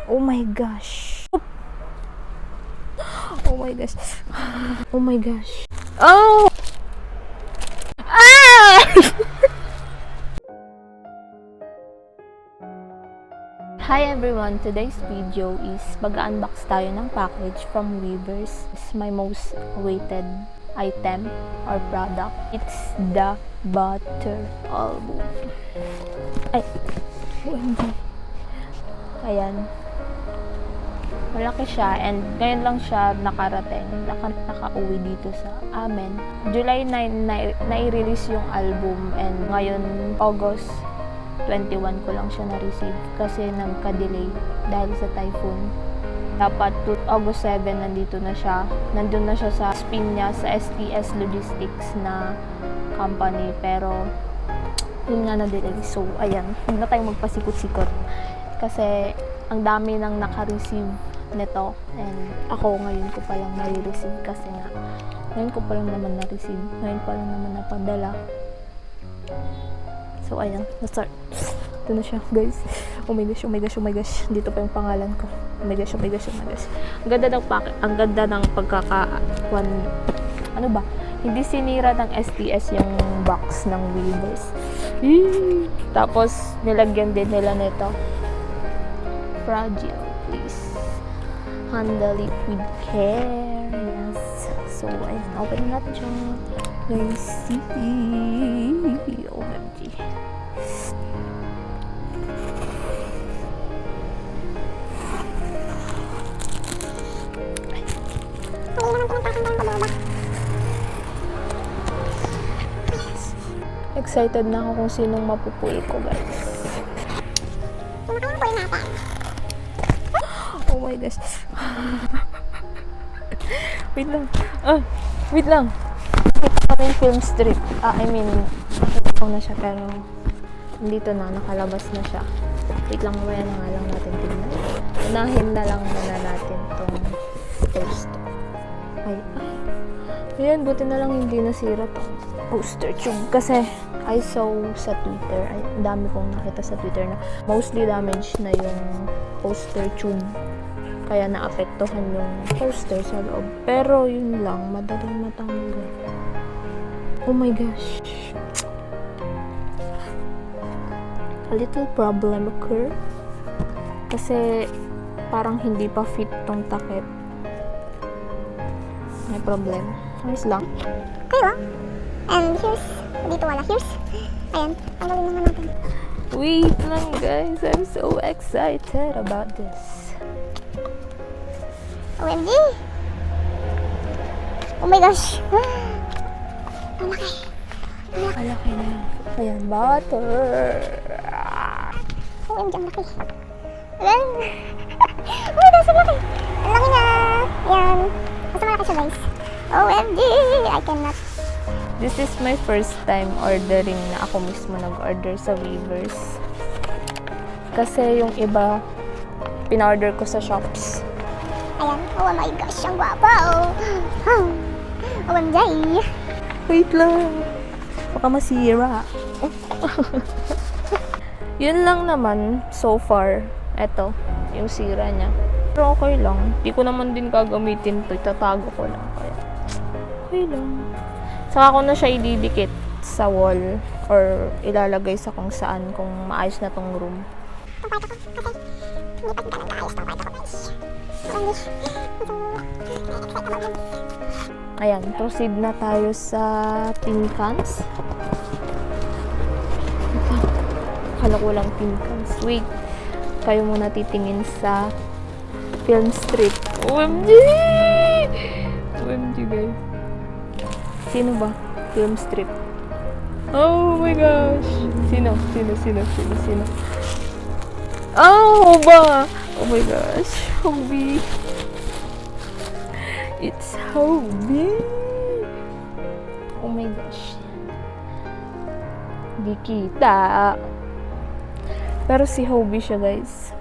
Oh my gosh. Oh my gosh. Oh my gosh. Oh! Ah! Hi everyone! Today's video is mag-unbox tayo ng package from Weverse. It's my most awaited item or product. It's the butter album. Ay! OMG! Ayan. Malaki siya and ngayon lang siya nakarating. Naka-uwi dito sa amin. July 9 na-release yung album and ngayon August 21 ko lang siya na-receive kasi nagka-delay dahil sa typhoon. Dapat August 7 nandito na siya. Nandun na siya sa spin niya sa STS Logistics na company pero yun nga na-delay. So ayan, hindi na tayong magpasikot-sikot kasi ang dami nang naka-receive nito and ako ngayon ko palang na-receive kasi nga ngayon ko palang naman na-receive. Ngayon pa lang naman napadala. So, ayan. Na-start. Ito na siya, guys. Oh my gosh, oh my gosh, oh my gosh. Dito pa yung pangalan ko. Oh my gosh, oh my gosh, oh my gosh. Ang ganda ng ang ganda ng ano ba? Hindi sinira ng STS yung box ng Weverse. Tapos, nilagyan din nila nito. Fragile, please. Handle it with care. Yes. So, ayan. Open natin siya. Let's see. OMG. Excited na ako kung sinong mapupuwi ko, guys. Oh my gosh. Wait lang. Wait lang. Yung film strip. I mean, nakita ko na siya pero dito na, nakalabas na siya. Wait lang, mamaya na nga lang natin tingnan. Unahin na lang muna natin tong poster. Ay. Ayan, buti na lang hindi nasira tong poster tube. Kasi I saw sa Twitter, ang dami kong nakita sa Twitter na mostly damaged na yung poster tube. Kaya naapektuhan yung poster sa loob. Pero yun lang, madaling matanggal. Oh my gosh. A little problem occur. Kasi parang hindi pa fit tong takip. May problem. Ayos lang. Okay lang. And here's, dito wala. Here's, ayan, tanggalin naman natin. Wait lang guys. I'm so excited about this. OMG! Oh my gosh! Ang laki. Malaki na. Ayan, butter. OMG, ang laki. Ayan. Oh my gosh, ang laki. Ang laki na. Ayan. Basta malaki siya guys. OMG! I cannot. This is my first time ordering na ako mismo nag-order sa Weverse. Kasi yung iba, pina-order ko sa shops. Ayan. Oh my gosh, ang guwapo. OMG. Wait lang. Baka masira. Yun lang naman so far. Eto, yung sira niya. Pero okay lang. Di ko naman din gagamitin to. Itatago ko lang. Kaya okay lang. Saka ko na siya ididikit sa wall or ilalagay sa kung saan kung maayos na tong room. Itong kwarto ko kasi hindi pa talaga ayos tong kwarto ko guys. OMG. Ayan, proceed na tayo sa tin cans. Akala ko lang tin cans. Wait, kayo muna titingin sa film strip. OMG! OMG guys. Sino ba? Film strip. Oh my gosh! Sino? Oh ba? Oh my gosh. Hobie. It's Hobie. Oh my gosh. Di kita. Pero si Hobie siya guys.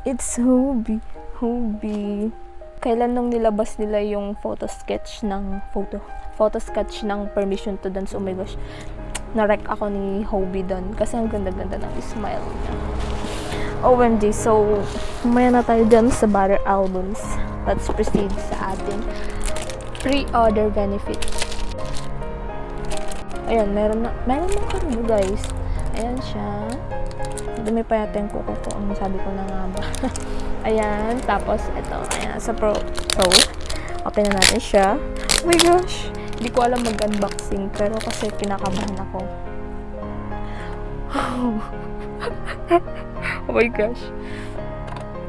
It's Hobie. Kailan nung nilabas nila yung photo sketch ng Permission to Dance. Oh my gosh. Na-wreck ako ni Hobie doon kasi ang ganda-ganda ng smile niya. OMG, so umaya na tayo dyan sa butter albums. Let's proceed sa ating pre-order benefit. Ayan, meron na kami guys. Ayan siya. Dumi pa yata yung kuko ko. Sabi ko na nga ba. Ayan, tapos ito. Ayan, sa Pro. Open na natin siya. Oh my gosh! Hindi ko alam mag-unboxing, pero kasi kinakabahan ako. Oh my gosh.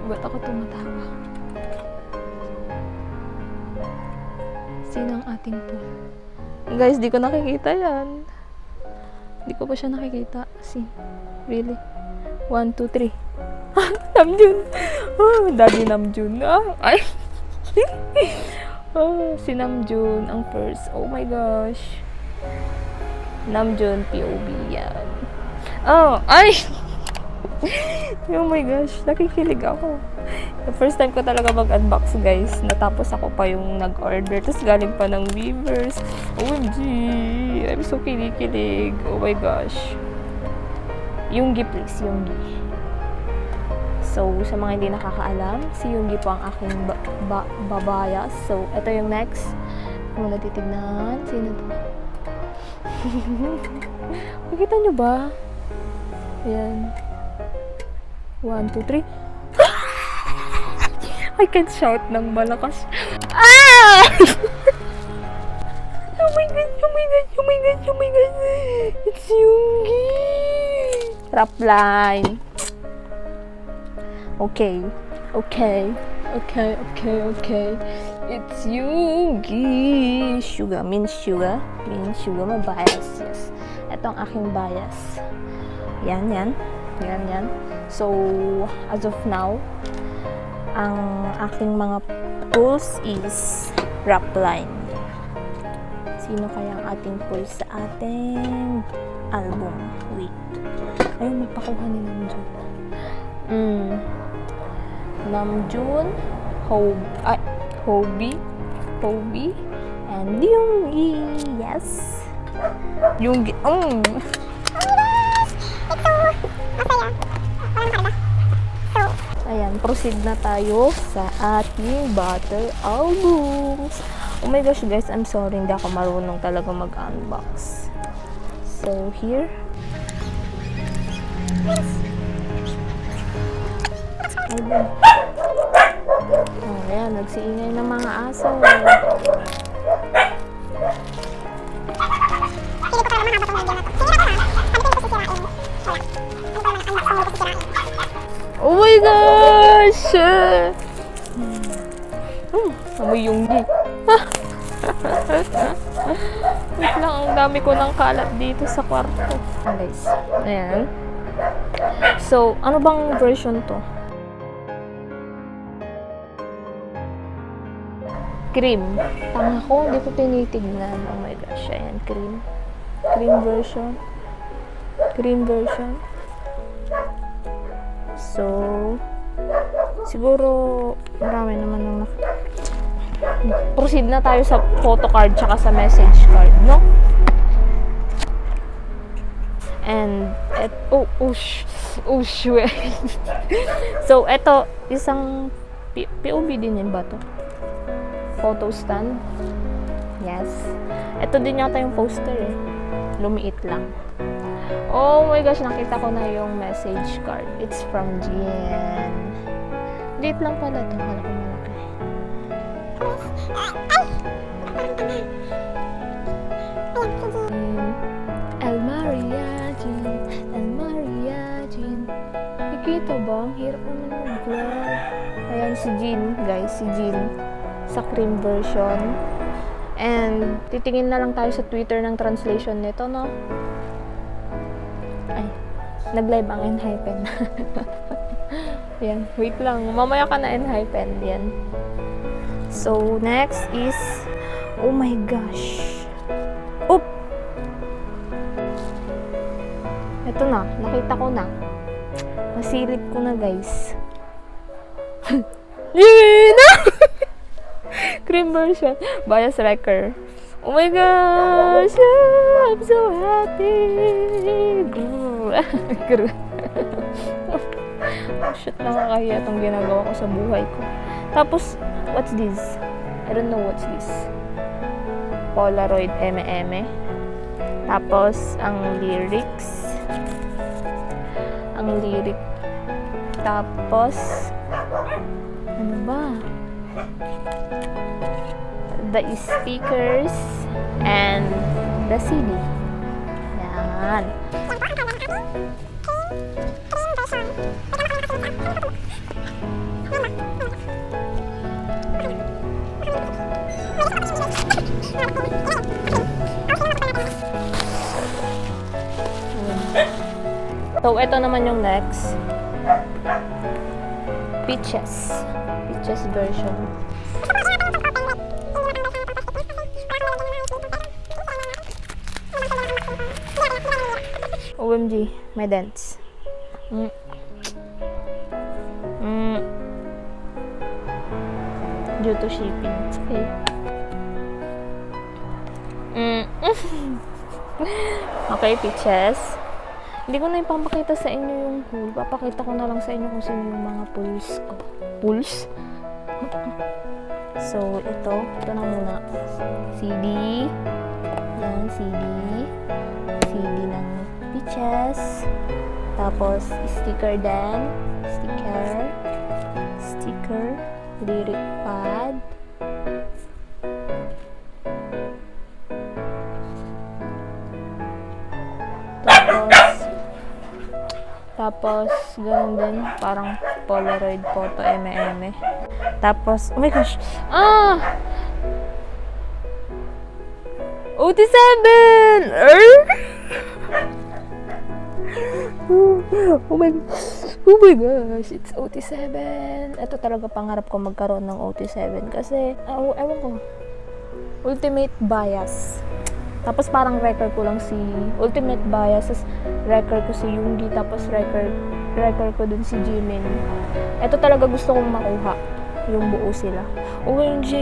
Ba't ako tumatawa? Sino ang ating pool? Guys, di ko nakikita yan. Di ko pa siya nakikita. Really? 1, 2, 3. Namjoon! Oh, Daddy Namjoon. Ay! Oh, si Namjoon ang first. Oh my gosh. Namjoon POV yan. Oh, ay! Oh my gosh, nakikilig ako. The first time ko talaga mag-unbox guys. Natapos ako pa yung nag-order. Tapos galing pa ng Weverse. OMG! I'm so kinikilig. Oh my gosh. Yoongi please, Yoongi. So, sa mga hindi nakakaalam, si Yoongi po ang aking babayas. So, ito yung next. Kung natitignan, sino to? Makikita nyo ba? Ayan. 1, 2, 3. I can't shout ng malakas. Ah! Oh my god, oh my god, oh my god, oh my god. It's Yoongi. Rap line. Okay. It's Yoongi. Sugar means sugar. Means sugar mo bias. Yes. Ito ang aking bias. Yan. So, as of now, ang aking mga pulls is rap line. Sino kaya ang ating pulls sa ating album? Wait. Ayaw magpakuha ni Namjoon. Namjoon, Hobie, and Yoongi. Yes. Yoongi. Ayan, proceed na tayo sa ating butter albums. Oh my gosh guys, I'm sorry, hindi ako marunong talaga mag-unbox. So, here. Album. Oh, ayan, nagsiingay ng mga aso. Oh my gosh! Amoy Yoongi. Wait lang, ang dami ko ng kalat dito sa kwarto. Guys, ayan. So, ano bang version to? Cream. Tanga ko, hindi ko tinitignan. Oh my gosh, ayan, cream. Cream version. So, siguro marami naman ng proceed na tayo sa photo card tsaka sa message card, no? And so, eto isang POV din yan ba to? Photo stand. Yes. Ito din yata yung poster eh. Lumiit lang. Oh my gosh, nakita ko na yung message card. It's from Jin. Liit lang pala ito. Kala ko malaki. El Maria Jin. Nakikita ba? Ang hirap naman mag-vlog. Ayan si Jin, guys. Si Jin. Sa cream version. And titingin na lang tayo sa Twitter ng translation nito, no? Ay, nag-live ang Enhypen. Yan, wait lang. Mamaya ka na Enhypen. Yan. So, next is, oh my gosh. Oop! Ito na, nakita ko na. Nasilip ko na, guys. Yun! Cream version. Bias Wrecker. Oh my gosh! I'm so happy! Shit, nakakahiya itong ginagawa ko sa buhay ko. Tapos, what's this? I don't know what's this. Polaroid eme. Tapos, ang lyrics. Tapos, ano ba? The stickers and the CD. Yan. So, ito naman yung next. Peaches version. OMG, my dents. Due to shipping. It's okay. Okay, peaches. Hindi ko na ipapakita sa inyo yung pool. Papakita ko na lang sa inyo kung sino yung mga pools ko. Pools? So, ito na muna. CD. Yan, CD. CD ng peaches. Tapos, sticker din. Sticker. Lyric pad. Tapos, ganun din. Parang Polaroid photo, eme. Tapos, oh my gosh! OT7! Oh my gosh! It's OT7! Ito talaga pangarap ko magkaroon ng OT7 kasi, ewan ko, ultimate bias. Tapos parang record ko lang si Ultimate Bias, record ko si Yoongi, tapos record ko dun si Jimin. Ito talaga gusto kong makuha, yung buo sila. OMG!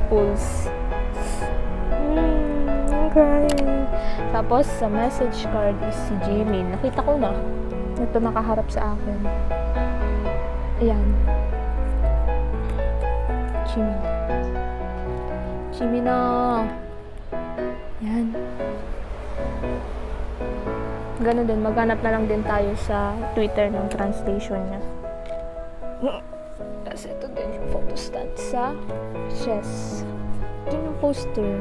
Pulse. Okay. Tapos sa message card is si Jimin. Nakita ko na. Ito nakaharap sa akin. Ayan. Jimin na. Yan. Ganun din. Maghanap na lang din tayo sa Twitter ng translation niya. Tapos ito din yung photostat sa chest. Ito yung poster.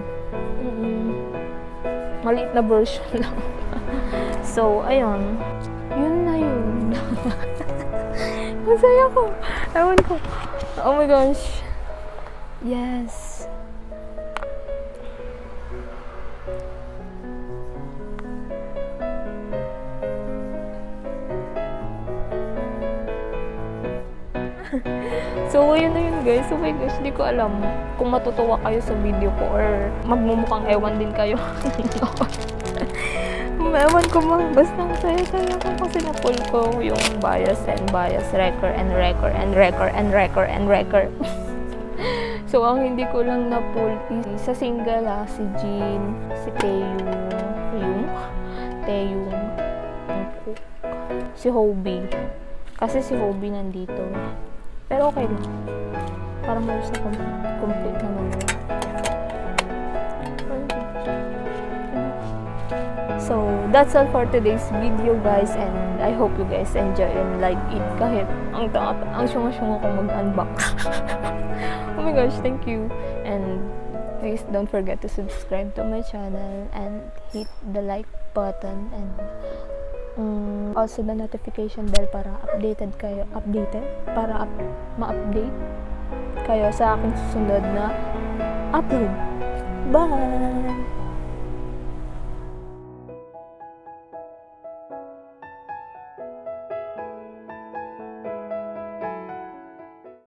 Maliit na version lang. So, ayun. Yun na yun. Masaya ko. Ewan ko. Oh my gosh. Yes. So, yun na yun guys. Oh my gosh, hindi ko alam kung matutuwa kayo sa video ko or magmumukhang ewan din kayo. Ewan ko mga. Basta saya-saya ko kasi na-pull ko yung bias, record. So, ang hindi ko lang na-pull is sa single si Jin, si Taeyong, si Hobie. Kasi si Hobie nandito. Pero okay lang. Parang halos na complete naman yun. So, that's all for today's video guys, and I hope you guys enjoy and like it kahit ang syunga-syunga kong mag-unbox. Oh my gosh, thank you. And please don't forget to subscribe to my channel and hit the like button and also the notification bell para ma-update kayo sa aking susunod na upload. Bye!